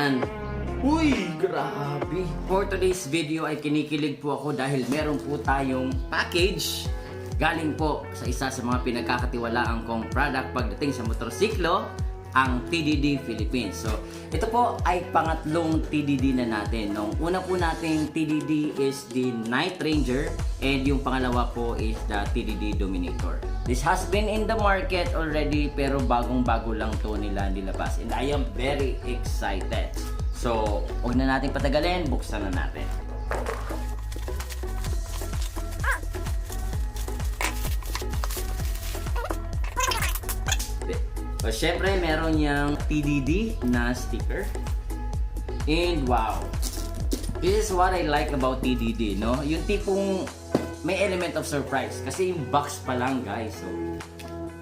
naman. Uy, grabe. For today's video ay kinikilig po ako dahil meron po tayong package galing po sa isa sa mga pinagkakatiwalaan kong product pagdating sa motorsiklo, ang TDD Philippines. So, ito po ay pangatlong TDD na natin. Nung una po nating TDD is the Night Ranger and yung pangalawa po is the TDD Dominator. This has been in the market already pero bagong-bago lang to nila nilabas and I am very excited. So, huwag na natin patagalin, buksan na natin. So, syempre, meron niyang TDD na sticker. And wow! This is what I like about TDD, no? Yung tipong may element of surprise. Kasi yung box pa lang, guys. So,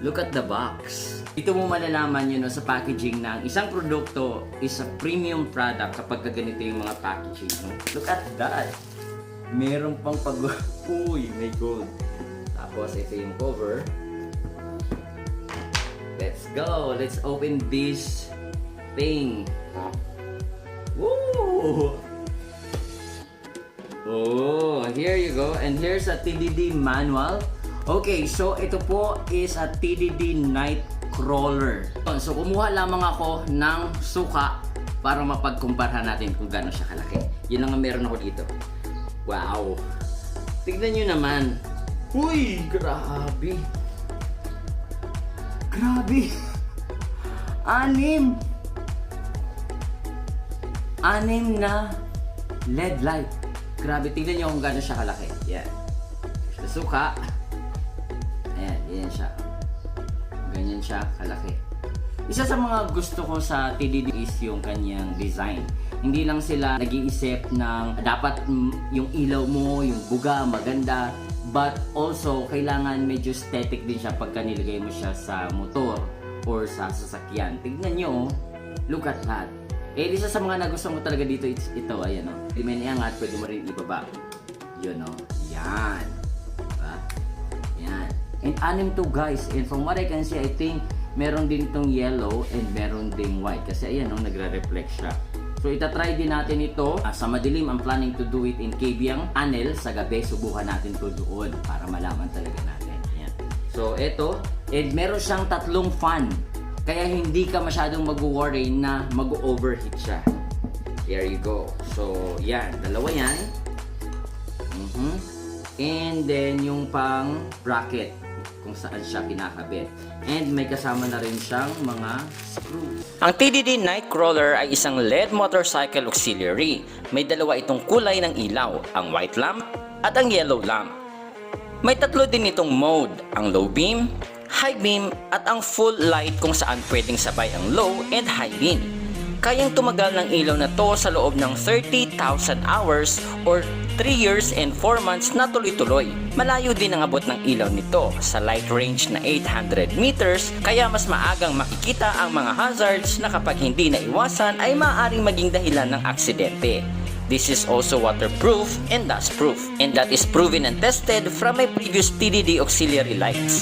look at the box. Dito mo malalaman yun, no, sa packaging na ang isang produkto is a premium product kapag ganito yung mga packaging. No? Look at that! Meron pang Uy, may gold. Tapos, ito yung cover. Let's go! Let's open this thing. Woo! Oh, here you go. And here's a TDD manual. Okay, so ito po is a TDD Nightcrawler. So kumuha lamang ako ng suka para mapagkumpara natin kung gaano siya kalaki. Yun lang ang meron ako dito. Wow! Tignan nyo naman. Uy! Grabe! Grabe! Anim na LED light. Grabe, tignan nyo kung gaano siya kalaki. Yan. Sa suka. Ayan, yan siya. Ganyan siya kalaki. Isa sa mga gusto ko sa TDD is yung kanyang design. Hindi lang sila nag-iisip ng dapat yung ilaw mo, yung buga, maganda. But also, kailangan medyo aesthetic din siya pagka nilagay mo siya sa motor or sa sasakyan. Tignan nyo, look at that. Eh, isa sa mga nagustuhan ko talaga dito, ito, ayan o. Hindi mo iangat, pwede mo rin ibaba. Yun o. Yan. Diba? Yan. And anim to guys. And from what I can see, I think meron din itong yellow and meron ding white. Kasi ayan o, nagre-reflect siya. So, itatry din natin ito. Sa madilim, I'm planning to do it in Kabyang Anel. Sa gabi, subukan natin to doon para malaman talaga natin. Yan. So, ito. And meron siyang tatlong fan. Kaya hindi ka masyadong mag-worry na mag-overheat siya. There you go. So, yan. Dalawa yan. And then, yung pang bracket kung saan siya kinakabit. And may kasama na rin siyang mga screws. Ang TDD Nightcrawler ay isang LED motorcycle auxiliary. May dalawa itong kulay ng ilaw, ang white lamp at ang yellow lamp. May tatlo din itong mode, ang low beam, high beam at ang full light kung saan pwedeng sabay ang low and high beam. Kayang tumagal ng ilaw na to sa loob ng 30,000 hours or 3 years and 4 months na tuloy-tuloy. Malayo din ang abot ng ilaw nito sa light range na 800 meters kaya mas maagang makikita ang mga hazards na kapag hindi naiwasan ay maaaring maging dahilan ng aksidente. This is also waterproof and dustproof and that is proven and tested from my previous TDD auxiliary lights.